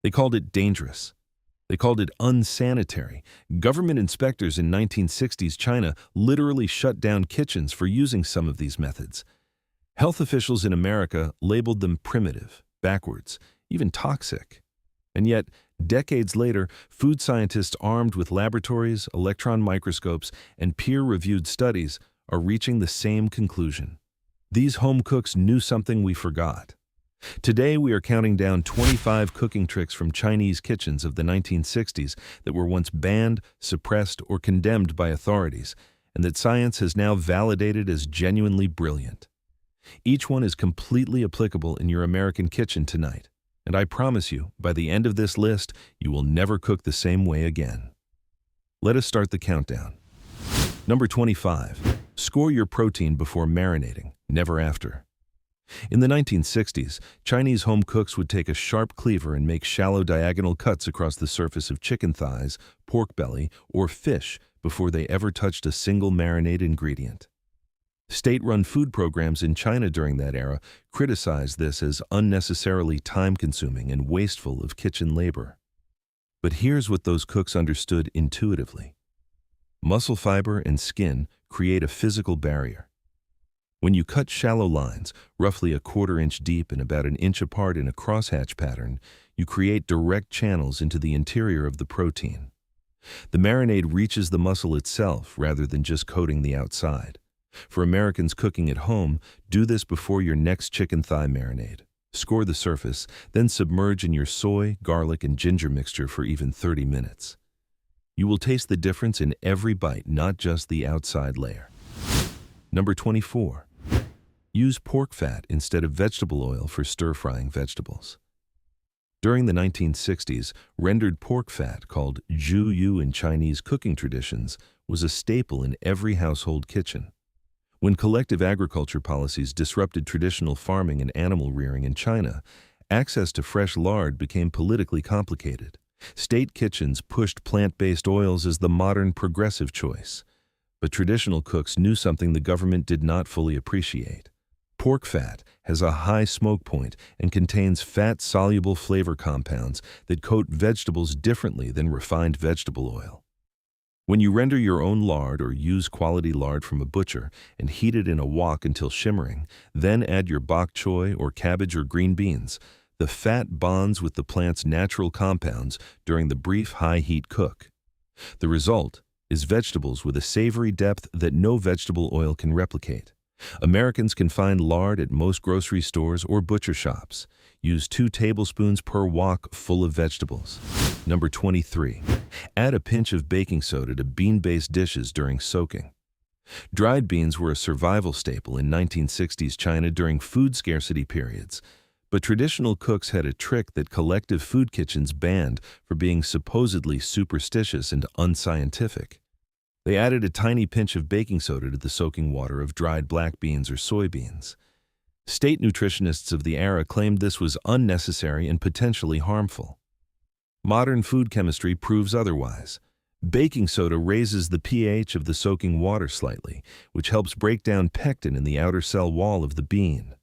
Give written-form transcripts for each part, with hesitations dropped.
They called it dangerous. They called it unsanitary. Government inspectors in 1960s China literally shut down kitchens for using some of these methods. Health officials in America labeled them primitive, backwards, even toxic. And yet, decades later, food scientists armed with laboratories, electron microscopes, and peer-reviewed studies are reaching the same conclusion. These home cooks knew something we forgot. Today, we are counting down 25 cooking tricks from Chinese kitchens of the 1960s that were once banned, suppressed, or condemned by authorities, and that science has now validated as genuinely brilliant. Each one is completely applicable in your American kitchen tonight, and I promise you, by the end of this list, you will never cook the same way again. Let us start the countdown. Number 25. Score your protein before marinating, never after. In the 1960s, Chinese home cooks would take a sharp cleaver and make shallow diagonal cuts across the surface of chicken thighs, pork belly, or fish before they ever touched a single marinade ingredient. State-run food programs in China during that era criticized this as unnecessarily time-consuming and wasteful of kitchen labor. But here's what those cooks understood intuitively. Muscle fiber and skin create a physical barrier. When you cut shallow lines, roughly a quarter-inch deep and about an inch apart in a crosshatch pattern, you create direct channels into the interior of the protein. The marinade reaches the muscle itself rather than just coating the outside. For Americans cooking at home, do this before your next chicken thigh marinade. Score the surface, then submerge in your soy, garlic, and ginger mixture for even 30 minutes. You will taste the difference in every bite, not just the outside layer. Number 24. Use pork fat instead of vegetable oil for stir-frying vegetables. During the 1960s, rendered pork fat, called zhu yu in Chinese cooking traditions, was a staple in every household kitchen. When collective agriculture policies disrupted traditional farming and animal rearing in China, access to fresh lard became politically complicated. State kitchens pushed plant-based oils as the modern progressive choice. But traditional cooks knew something the government did not fully appreciate. Pork fat has a high smoke point and contains fat-soluble flavor compounds that coat vegetables differently than refined vegetable oil. When you render your own lard or use quality lard from a butcher and heat it in a wok until shimmering, then add your bok choy or cabbage or green beans, the fat bonds with the plant's natural compounds during the brief high-heat cook. The result is vegetables with a savory depth that no vegetable oil can replicate. Americans can find lard at most grocery stores or butcher shops. Use 2 tablespoons per wok full of vegetables. Number 23. Add a pinch of baking soda to bean-based dishes during soaking. Dried beans were a survival staple in 1960s China during food scarcity periods, but traditional cooks had a trick that collective food kitchens banned for being supposedly superstitious and unscientific. They added a tiny pinch of baking soda to the soaking water of dried black beans or soybeans. State nutritionists of the era claimed this was unnecessary and potentially harmful. Modern food chemistry proves otherwise. Baking soda raises the pH of the soaking water slightly, which helps break down pectin in the outer cell wall of the bean.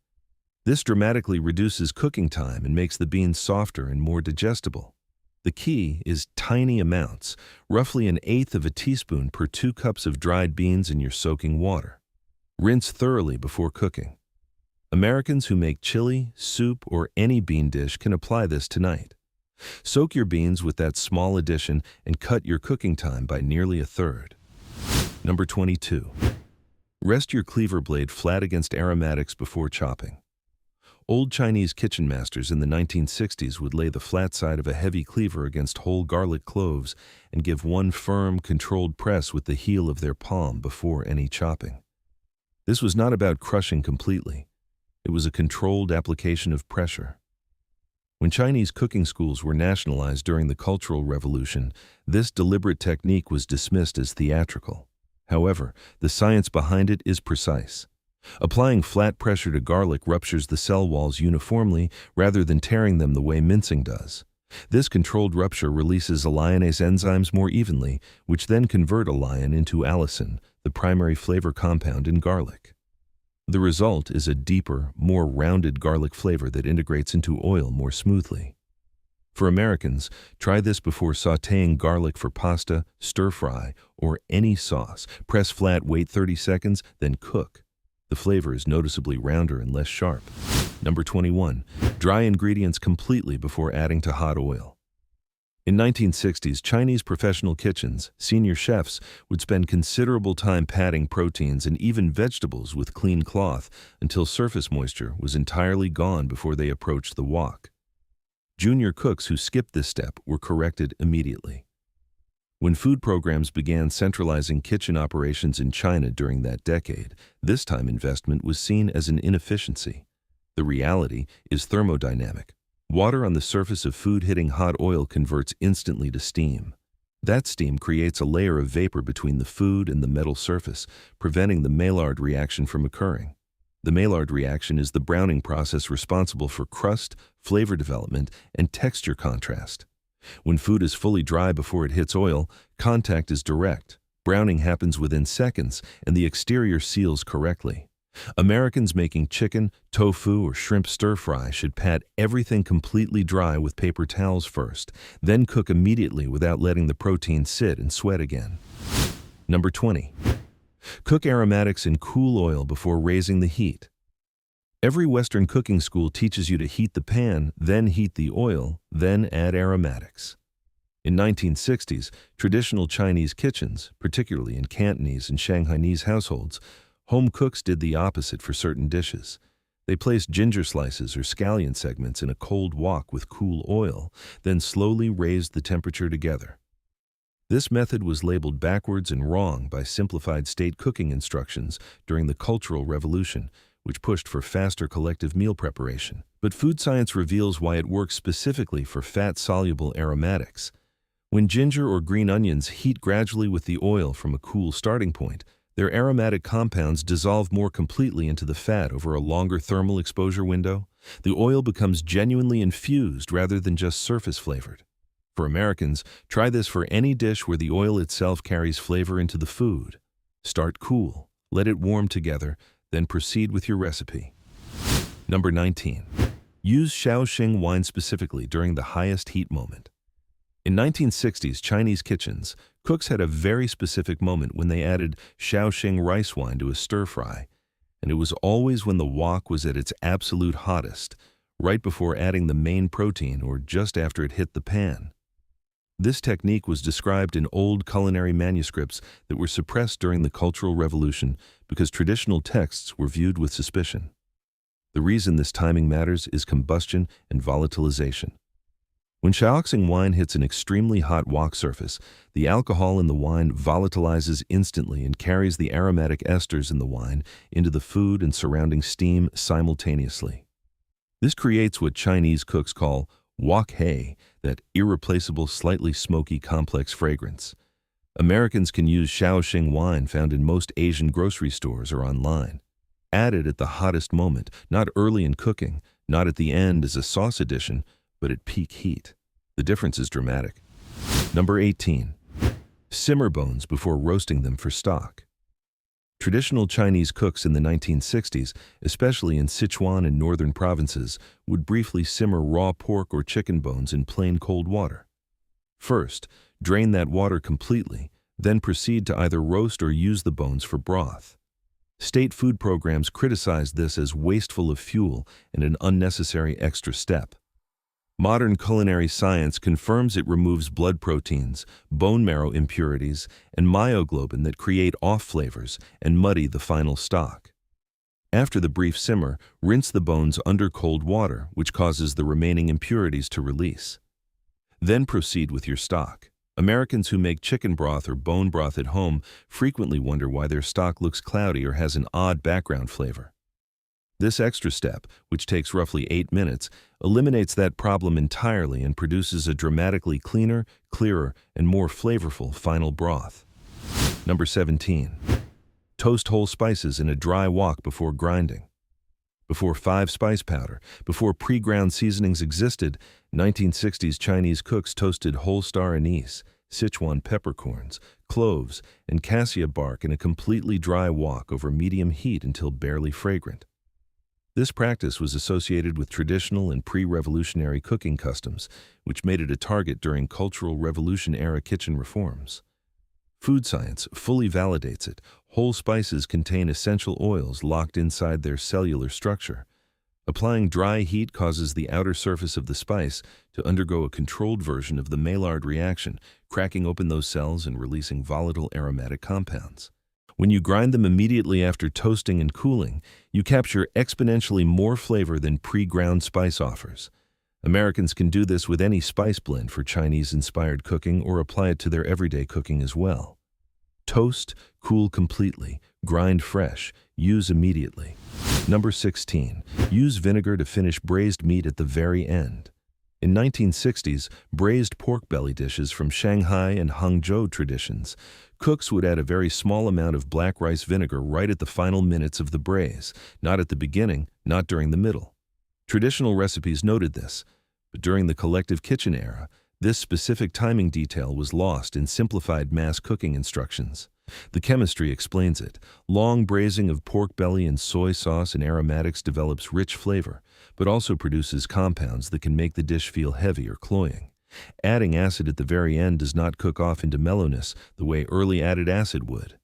This dramatically reduces cooking time and makes the beans softer and more digestible. The key is tiny amounts, roughly 1/8 of a teaspoon per 2 cups of dried beans in your soaking water. Rinse thoroughly before cooking. Americans who make chili, soup, or any bean dish can apply this tonight. Soak your beans with that small addition and cut your cooking time by nearly 1/3. Number 22. Rest your cleaver blade flat against aromatics before chopping. Old Chinese kitchen masters in the 1960s would lay the flat side of a heavy cleaver against whole garlic cloves and give one firm, controlled press with the heel of their palm before any chopping. This was not about crushing completely. It was a controlled application of pressure. When Chinese cooking schools were nationalized during the Cultural Revolution, this deliberate technique was dismissed as theatrical. However, the science behind it is precise. Applying flat pressure to garlic ruptures the cell walls uniformly rather than tearing them the way mincing does. This controlled rupture releases alliinase enzymes more evenly, which then convert alliin into allicin, the primary flavor compound in garlic. The result is a deeper, more rounded garlic flavor that integrates into oil more smoothly. For Americans, try this before sautéing garlic for pasta, stir-fry, or any sauce. Press flat, wait 30 seconds, then cook. The flavor is noticeably rounder and less sharp. Number 21. Dry ingredients completely before adding to hot oil. In 1960s, Chinese professional kitchens, senior chefs would spend considerable time patting proteins and even vegetables with clean cloth until surface moisture was entirely gone before they approached the wok. Junior cooks who skipped this step were corrected immediately. When food programs began centralizing kitchen operations in China during that decade, this time investment was seen as an inefficiency. The reality is thermodynamic. Water on the surface of food hitting hot oil converts instantly to steam. That steam creates a layer of vapor between the food and the metal surface, preventing the Maillard reaction from occurring. The Maillard reaction is the browning process responsible for crust, flavor development, and texture contrast. When food is fully dry before it hits oil, contact is direct. Browning happens within seconds, and the exterior seals correctly. Americans making chicken, tofu, or shrimp stir-fry should pat everything completely dry with paper towels first, then cook immediately without letting the protein sit and sweat again. Number 20. Cook aromatics in cool oil before raising the heat. Every Western cooking school teaches you to heat the pan, then heat the oil, then add aromatics. In 1960s, traditional Chinese kitchens, particularly in Cantonese and Shanghainese households, home cooks did the opposite for certain dishes. They placed ginger slices or scallion segments in a cold wok with cool oil, then slowly raised the temperature together. This method was labeled backwards and wrong by simplified state cooking instructions during the Cultural Revolution, which pushed for faster collective meal preparation. But food science reveals why it works specifically for fat-soluble aromatics. When ginger or green onions heat gradually with the oil from a cool starting point, their aromatic compounds dissolve more completely into the fat over a longer thermal exposure window. The oil becomes genuinely infused rather than just surface flavored. For Americans, try this for any dish where the oil itself carries flavor into the food. Start cool, let it warm together, then proceed with your recipe. Number 19. Use Shaoxing wine specifically during the highest heat moment. In 1960s Chinese kitchens, cooks had a very specific moment when they added Shaoxing rice wine to a stir-fry, and it was always when the wok was at its absolute hottest, right before adding the main protein or just after it hit the pan. This technique was described in old culinary manuscripts that were suppressed during the Cultural Revolution because traditional texts were viewed with suspicion. The reason this timing matters is combustion and volatilization. When Shaoxing wine hits an extremely hot wok surface, the alcohol in the wine volatilizes instantly and carries the aromatic esters in the wine into the food and surrounding steam simultaneously. This creates what Chinese cooks call wok hei, that irreplaceable, slightly smoky, complex fragrance. Americans can use Shaoxing wine found in most Asian grocery stores or online. Add it at the hottest moment, not early in cooking, not at the end as a sauce addition, but at peak heat. The difference is dramatic. Number 18. Simmer bones before roasting them for stock. Traditional Chinese cooks in the 1960s, especially in Sichuan and northern provinces, would briefly simmer raw pork or chicken bones in plain cold water. First, drain that water completely, then proceed to either roast or use the bones for broth. State food programs criticized this as wasteful of fuel and an unnecessary extra step. Modern culinary science confirms it removes blood proteins, bone marrow impurities, and myoglobin that create off flavors and muddy the final stock. After the brief simmer, rinse the bones under cold water, which causes the remaining impurities to release. Then proceed with your stock. Americans who make chicken broth or bone broth at home frequently wonder why their stock looks cloudy or has an odd background flavor. This extra step, which takes roughly 8 minutes, eliminates that problem entirely and produces a dramatically cleaner, clearer, and more flavorful final broth. Number 17. Toast whole spices in a dry wok before grinding. Before 5-spice powder, before pre-ground seasonings existed, 1960s Chinese cooks toasted whole star anise, Sichuan peppercorns, cloves, and cassia bark in a completely dry wok over medium heat until barely fragrant. This practice was associated with traditional and pre-revolutionary cooking customs, which made it a target during Cultural Revolution-era kitchen reforms. Food science fully validates it. Whole spices contain essential oils locked inside their cellular structure. Applying dry heat causes the outer surface of the spice to undergo a controlled version of the Maillard reaction, cracking open those cells and releasing volatile aromatic compounds. When you grind them immediately after toasting and cooling, you capture exponentially more flavor than pre-ground spice offers. Americans can do this with any spice blend for Chinese-inspired cooking or apply it to their everyday cooking as well. Toast, cool completely, grind fresh, use immediately. Number 16. Use vinegar to finish braised meat at the very end. In 1960s, braised pork belly dishes from Shanghai and Hangzhou traditions, cooks would add a very small amount of black rice vinegar right at the final minutes of the braise, not at the beginning, not during the middle. Traditional recipes noted this, but during the collective kitchen era, this specific timing detail was lost in simplified mass cooking instructions. The chemistry explains it. Long braising of pork belly in soy sauce and aromatics develops rich flavor, but also produces compounds that can make the dish feel heavy or cloying. Adding acid at the very end does not cook off into mellowness the way early added acid would.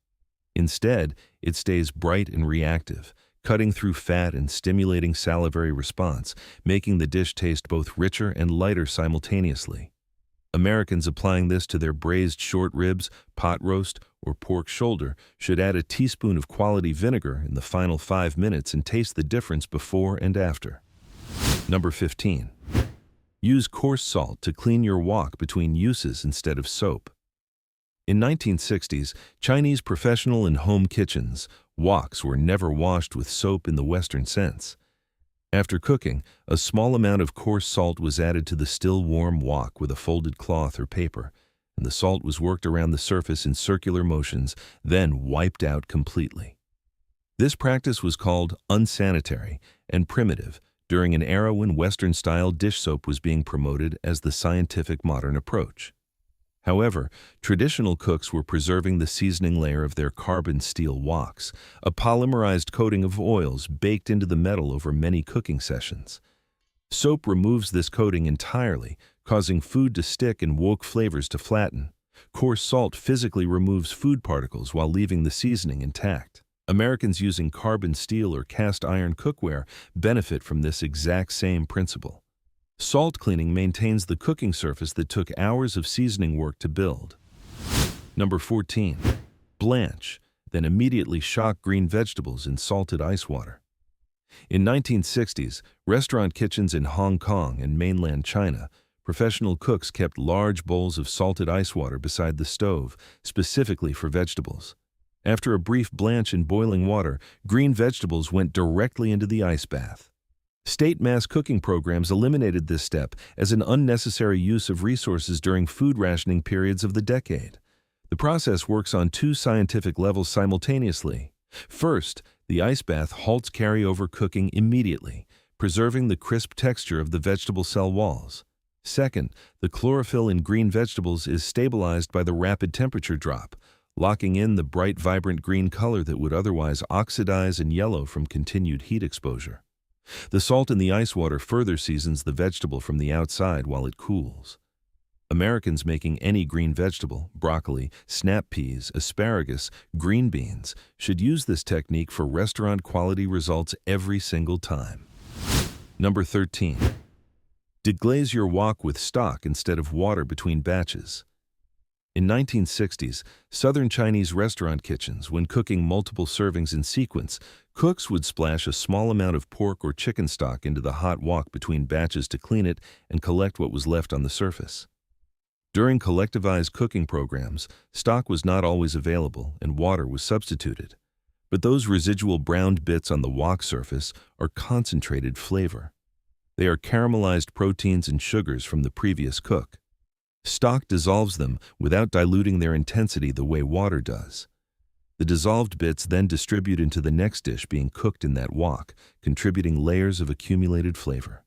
Instead, it stays bright and reactive, cutting through fat and stimulating salivary response, making the dish taste both richer and lighter simultaneously. Americans applying this to their braised short ribs, pot roast, or pork shoulder should add a teaspoon of quality vinegar in the final 5 minutes and taste the difference before and after. Number 15. Use coarse salt to clean your wok between uses instead of soap. In 1960s, Chinese professional and home kitchens, woks were never washed with soap in the Western sense. After cooking, a small amount of coarse salt was added to the still warm wok with a folded cloth or paper, and the salt was worked around the surface in circular motions, then wiped out completely. This practice was called unsanitary and primitive during an era when Western-style dish soap was being promoted as the scientific modern approach. However, traditional cooks were preserving the seasoning layer of their carbon steel woks, a polymerized coating of oils baked into the metal over many cooking sessions. Soap removes this coating entirely, causing food to stick and wok flavors to flatten. Coarse salt physically removes food particles while leaving the seasoning intact. Americans using carbon steel or cast iron cookware benefit from this exact same principle. Salt cleaning maintains the cooking surface that took hours of seasoning work to build. Number 14. Blanch, then immediately shock green vegetables in salted ice water. In 1960s, restaurant kitchens in Hong Kong and mainland China, professional cooks kept large bowls of salted ice water beside the stove, specifically for vegetables. After a brief blanch in boiling water, green vegetables went directly into the ice bath. State mass cooking programs eliminated this step as an unnecessary use of resources during food rationing periods of the decade. The process works on 2 scientific levels simultaneously. First, the ice bath halts carryover cooking immediately, preserving the crisp texture of the vegetable cell walls. Second, the chlorophyll in green vegetables is stabilized by the rapid temperature drop, locking in the bright, vibrant green color that would otherwise oxidize and yellow from continued heat exposure. The salt in the ice water further seasons the vegetable from the outside while it cools. Americans making any green vegetable, broccoli, snap peas, asparagus, green beans, should use this technique for restaurant-quality results every single time. Number 13. Deglaze your wok with stock instead of water between batches. In 1960s, Southern Chinese restaurant kitchens, when cooking multiple servings in sequence, cooks would splash a small amount of pork or chicken stock into the hot wok between batches to clean it and collect what was left on the surface. During collectivized cooking programs, stock was not always available and water was substituted. But those residual browned bits on the wok surface are concentrated flavor. They are caramelized proteins and sugars from the previous cook. Stock dissolves them without diluting their intensity the way water does. The dissolved bits then distribute into the next dish being cooked in that wok, contributing layers of accumulated flavor.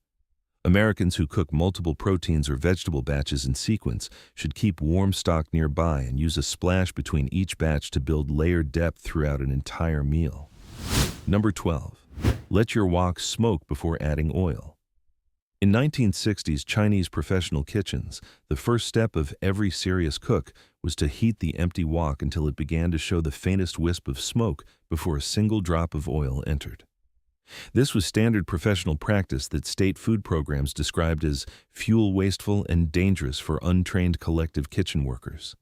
Americans who cook multiple proteins or vegetable batches in sequence should keep warm stock nearby and use a splash between each batch to build layered depth throughout an entire meal. Number 12. Let your wok smoke before adding oil. In 1960s Chinese professional kitchens, the first step of every serious cook was to heat the empty wok until it began to show the faintest wisp of smoke before a single drop of oil entered. This was standard professional practice that state food programs described as fuel wasteful and dangerous for untrained collective kitchen workers.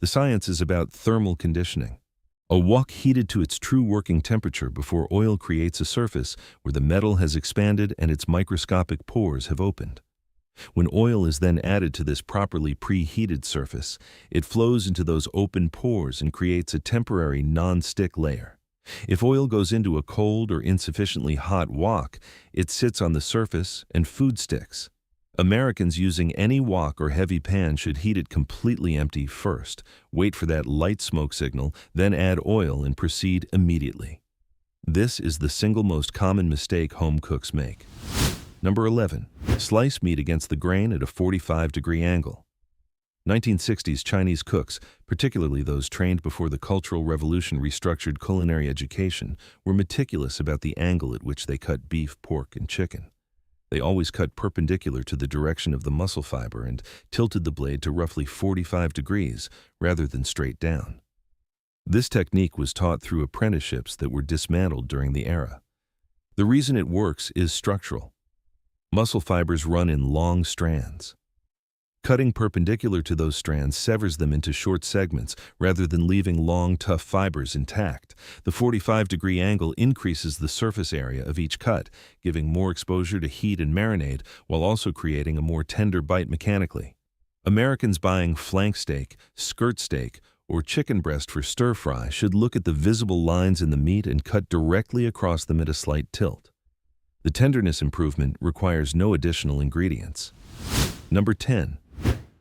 The science is about thermal conditioning. A wok heated to its true working temperature before oil creates a surface where the metal has expanded and its microscopic pores have opened. When oil is then added to this properly preheated surface, it flows into those open pores and creates a temporary non-stick layer. If oil goes into a cold or insufficiently hot wok, it sits on the surface and food sticks. Americans using any wok or heavy pan should heat it completely empty first, wait for that light smoke signal, then add oil and proceed immediately. This is the single most common mistake home cooks make. Number 11. Slice meat against the grain at a 45-degree angle. 1960s Chinese cooks, particularly those trained before the Cultural Revolution restructured culinary education, were meticulous about the angle at which they cut beef, pork, and chicken. They always cut perpendicular to the direction of the muscle fiber and tilted the blade to roughly 45 degrees rather than straight down. This technique was taught through apprenticeships that were dismantled during the era. The reason it works is structural. Muscle fibers run in long strands. Cutting perpendicular to those strands severs them into short segments rather than leaving long, tough fibers intact. The 45-degree angle increases the surface area of each cut, giving more exposure to heat and marinade while also creating a more tender bite mechanically. Americans buying flank steak, skirt steak, or chicken breast for stir-fry should look at the visible lines in the meat and cut directly across them at a slight tilt. The tenderness improvement requires no additional ingredients. Number 10.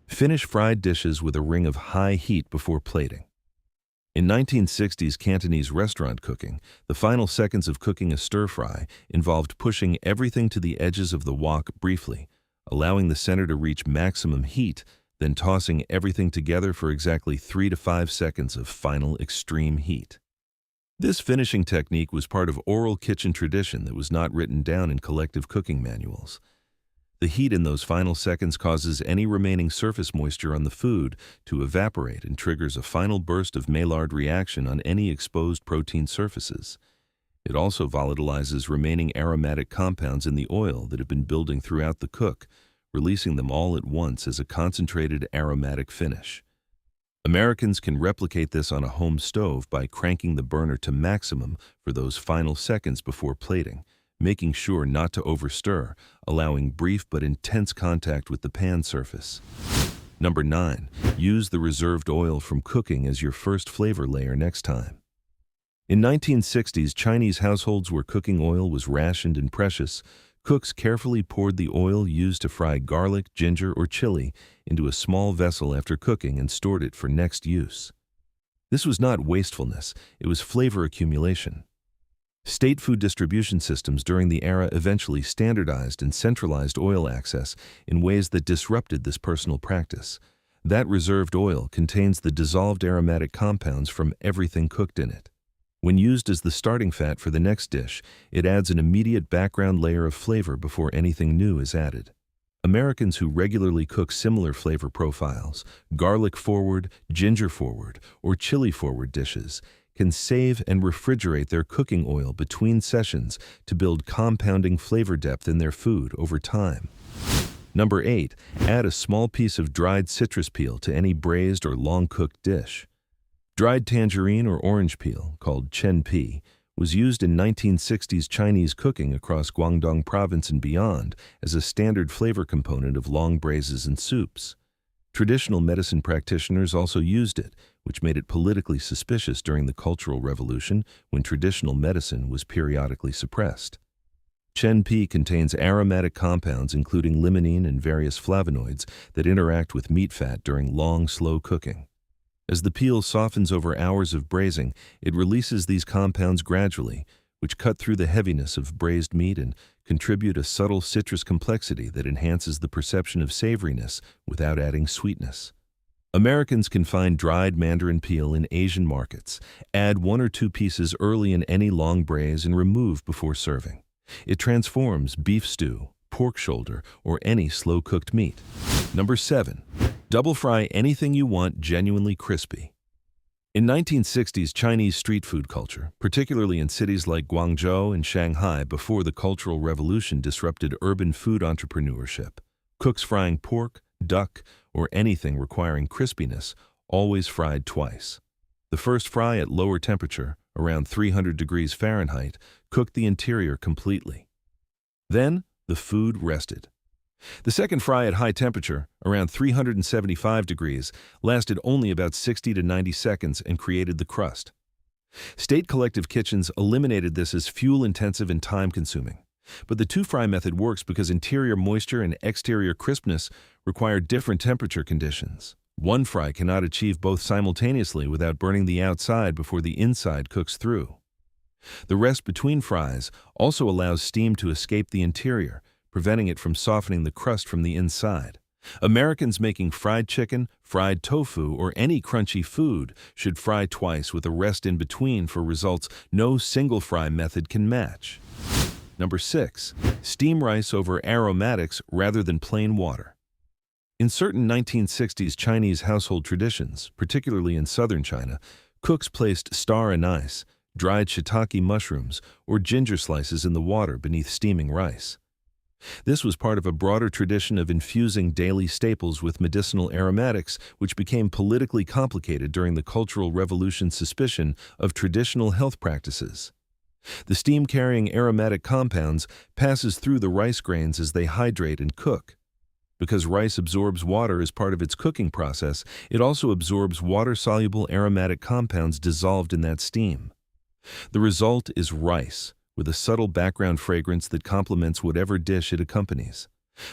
Finish fried dishes with a ring of high heat before plating. In 1960s Cantonese restaurant cooking, the final seconds of cooking a stir-fry involved pushing everything to the edges of the wok briefly, allowing the center to reach maximum heat, then tossing everything together for exactly 3 to 5 seconds of final extreme heat. This finishing technique was part of oral kitchen tradition that was not written down in collective cooking manuals. The heat in those final seconds causes any remaining surface moisture on the food to evaporate and triggers a final burst of Maillard reaction on any exposed protein surfaces. It also volatilizes remaining aromatic compounds in the oil that have been building throughout the cook, releasing them all at once as a concentrated aromatic finish. Americans can replicate this on a home stove by cranking the burner to maximum for those final seconds before plating, making sure not to overstir, allowing brief but intense contact with the pan surface. Number 9. Use the reserved oil from cooking as your first flavor layer next time. In 1960s Chinese households where cooking oil was rationed and precious, cooks carefully poured the oil used to fry garlic, ginger, or chili into a small vessel after cooking and stored it for next use. This was not wastefulness, it was flavor accumulation. State food distribution systems during the era eventually standardized and centralized oil access in ways that disrupted this personal practice. That reserved oil contains the dissolved aromatic compounds from everything cooked in it. When used as the starting fat for the next dish, it adds an immediate background layer of flavor before anything new is added. Americans who regularly cook similar flavor profiles, garlic-forward, ginger-forward, or chili-forward dishes, can save and refrigerate their cooking oil between sessions to build compounding flavor depth in their food over time. Number 8. Add a small piece of dried citrus peel to any braised or long-cooked dish. Dried tangerine or orange peel, called chen pi, was used in 1960s Chinese cooking across Guangdong province and beyond as a standard flavor component of long braises and soups. Traditional medicine practitioners also used it, which made it politically suspicious during the Cultural Revolution when traditional medicine was periodically suppressed. Chen pi contains aromatic compounds including limonene and various flavonoids that interact with meat fat during long, slow cooking. As the peel softens over hours of braising, it releases these compounds gradually, which cut through the heaviness of braised meat and contribute a subtle citrus complexity that enhances the perception of savoriness without adding sweetness. Americans can find dried mandarin peel in Asian markets. Add 1 or 2 pieces early in any long braise and remove before serving. It transforms beef stew, pork shoulder, or any slow-cooked meat. Number 7. Double fry anything you want genuinely crispy. In 1960s Chinese street food culture, particularly in cities like Guangzhou and Shanghai before the Cultural Revolution disrupted urban food entrepreneurship, cooks frying pork, duck, or anything requiring crispiness always fried twice. The first fry at lower temperature, around 300 degrees Fahrenheit, cooked the interior completely. Then, the food rested. The second fry at high temperature, around 375 degrees, lasted only about 60 to 90 seconds and created the crust. State collective kitchens eliminated this as fuel-intensive and time-consuming. But the two-fry method works because interior moisture and exterior crispness require different temperature conditions. One fry cannot achieve both simultaneously without burning the outside before the inside cooks through. The rest between fries also allows steam to escape the interior, preventing it from softening the crust from the inside. Americans making fried chicken, fried tofu, or any crunchy food should fry twice with a rest in between for results no single fry method can match. Number 6. Steam rice over aromatics rather than plain water. In certain 1960s Chinese household traditions, particularly in southern China, cooks placed star anise, dried shiitake mushrooms, or ginger slices in the water beneath steaming rice. This was part of a broader tradition of infusing daily staples with medicinal aromatics, which became politically complicated during the Cultural Revolution's suspicion of traditional health practices. The steam-carrying aromatic compounds passes through the rice grains as they hydrate and cook. Because rice absorbs water as part of its cooking process, it also absorbs water-soluble aromatic compounds dissolved in that steam. The result is rice, with a subtle background fragrance that complements whatever dish it accompanies.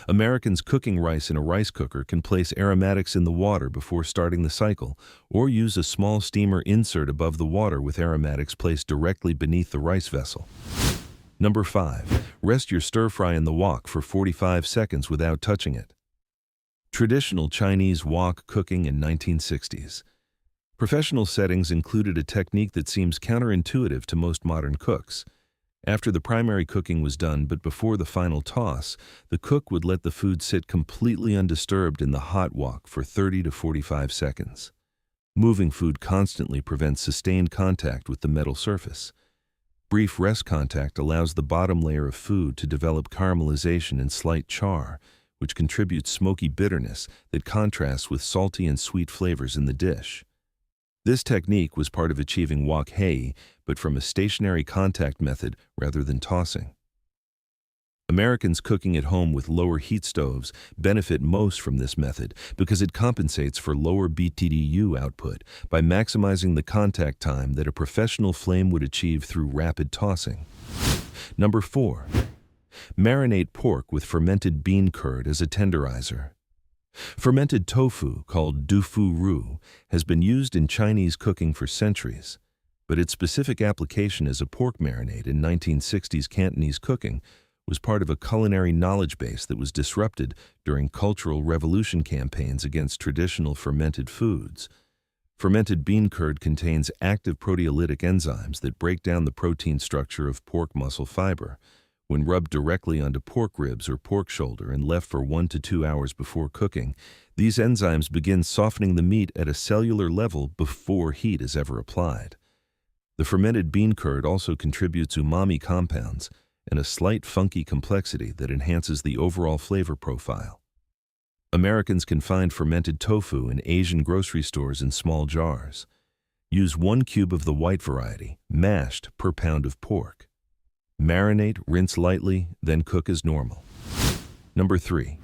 Americans cooking rice in a rice cooker can place aromatics in the water before starting the cycle, or use a small steamer insert above the water with aromatics placed directly beneath the rice vessel. Number 5. Rest your stir-fry in the wok for 45 seconds without touching it. Traditional Chinese wok cooking in 1960s. Professional settings included a technique that seems counterintuitive to most modern cooks. After the primary cooking was done but before the final toss, the cook would let the food sit completely undisturbed in the hot wok for 30 to 45 seconds. Moving food constantly prevents sustained contact with the metal surface. Brief rest contact allows the bottom layer of food to develop caramelization and slight char, which contributes smoky bitterness that contrasts with salty and sweet flavors in the dish. This technique was part of achieving wok hei, but from a stationary contact method rather than tossing. Americans cooking at home with lower heat stoves benefit most from this method because it compensates for lower BTDU output by maximizing the contact time that a professional flame would achieve through rapid tossing. Number 4. Marinate pork with fermented bean curd as a tenderizer. Fermented tofu, called dufu ru, has been used in Chinese cooking for centuries, but its specific application as a pork marinade in 1960s Cantonese cooking was part of a culinary knowledge base that was disrupted during Cultural Revolution campaigns against traditional fermented foods. Fermented bean curd contains active proteolytic enzymes that break down the protein structure of pork muscle fiber. When rubbed directly onto pork ribs or pork shoulder and left for 1 to 2 hours before cooking, these enzymes begin softening the meat at a cellular level before heat is ever applied. The fermented bean curd also contributes umami compounds and a slight funky complexity that enhances the overall flavor profile. Americans can find fermented tofu in Asian grocery stores in small jars. Use 1 cube of the white variety, mashed, per pound of pork. Marinate, rinse lightly, then cook as normal. Number 3.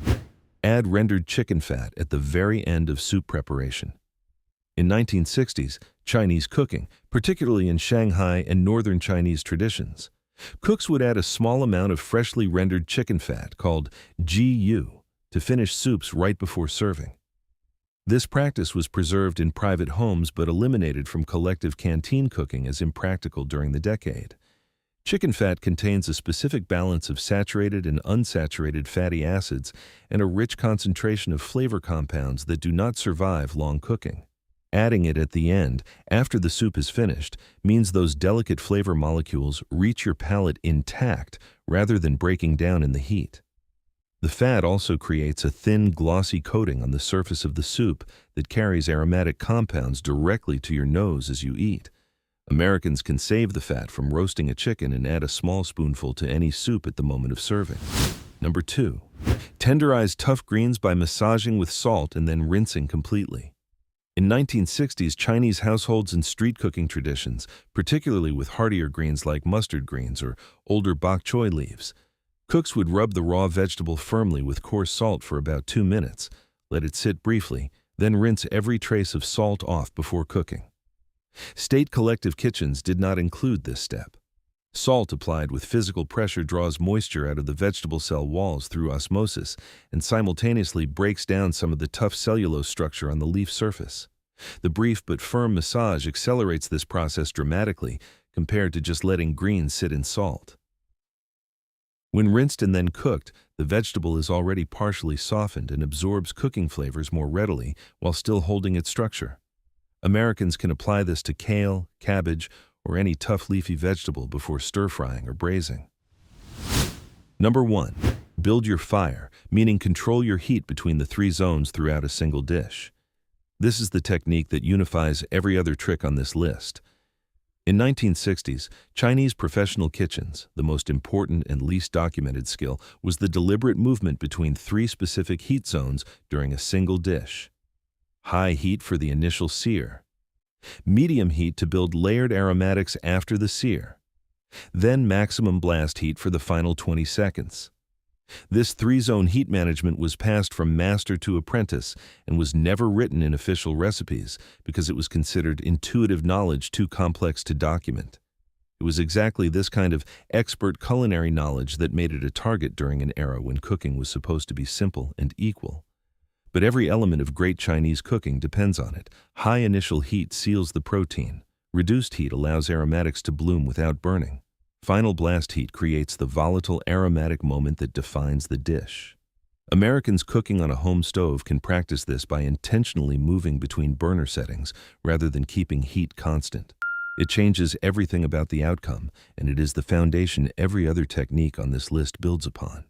Add rendered chicken fat at the very end of soup preparation. In 1960s Chinese cooking, particularly in Shanghai and northern Chinese traditions, cooks would add a small amount of freshly rendered chicken fat, called GU, to finish soups right before serving. This practice was preserved in private homes but eliminated from collective canteen cooking as impractical during the decade. Chicken fat contains a specific balance of saturated and unsaturated fatty acids and a rich concentration of flavor compounds that do not survive long cooking. Adding it at the end, after the soup is finished, means those delicate flavor molecules reach your palate intact rather than breaking down in the heat. The fat also creates a thin, glossy coating on the surface of the soup that carries aromatic compounds directly to your nose as you eat. Americans can save the fat from roasting a chicken and add a small spoonful to any soup at the moment of serving. Number 2. Tenderize tough greens by massaging with salt and then rinsing completely. In 1960s, Chinese households and street cooking traditions, particularly with heartier greens like mustard greens or older bok choy leaves, cooks would rub the raw vegetable firmly with coarse salt for about 2 minutes, let it sit briefly, then rinse every trace of salt off before cooking. State collective kitchens did not include this step. Salt applied with physical pressure draws moisture out of the vegetable cell walls through osmosis and simultaneously breaks down some of the tough cellulose structure on the leaf surface. The brief but firm massage accelerates this process dramatically compared to just letting greens sit in salt. When rinsed and then cooked, the vegetable is already partially softened and absorbs cooking flavors more readily while still holding its structure. Americans can apply this to kale, cabbage, or any tough leafy vegetable before stir-frying or braising. Number 1. Build your fire, meaning control your heat between the 3 zones throughout a single dish. This is the technique that unifies every other trick on this list. In 1960s, Chinese professional kitchens, the most important and least documented skill, was the deliberate movement between 3 specific heat zones during a single dish. High heat for the initial sear. Medium heat to build layered aromatics after the sear. Then maximum blast heat for the final 20 seconds. This 3-zone heat management was passed from master to apprentice and was never written in official recipes because it was considered intuitive knowledge too complex to document. It was exactly this kind of expert culinary knowledge that made it a target during an era when cooking was supposed to be simple and equal. But every element of great Chinese cooking depends on it. High initial heat seals the protein. Reduced heat allows aromatics to bloom without burning. Final blast heat creates the volatile aromatic moment that defines the dish. Americans cooking on a home stove can practice this by intentionally moving between burner settings rather than keeping heat constant. It changes everything about the outcome, and it is the foundation every other technique on this list builds upon.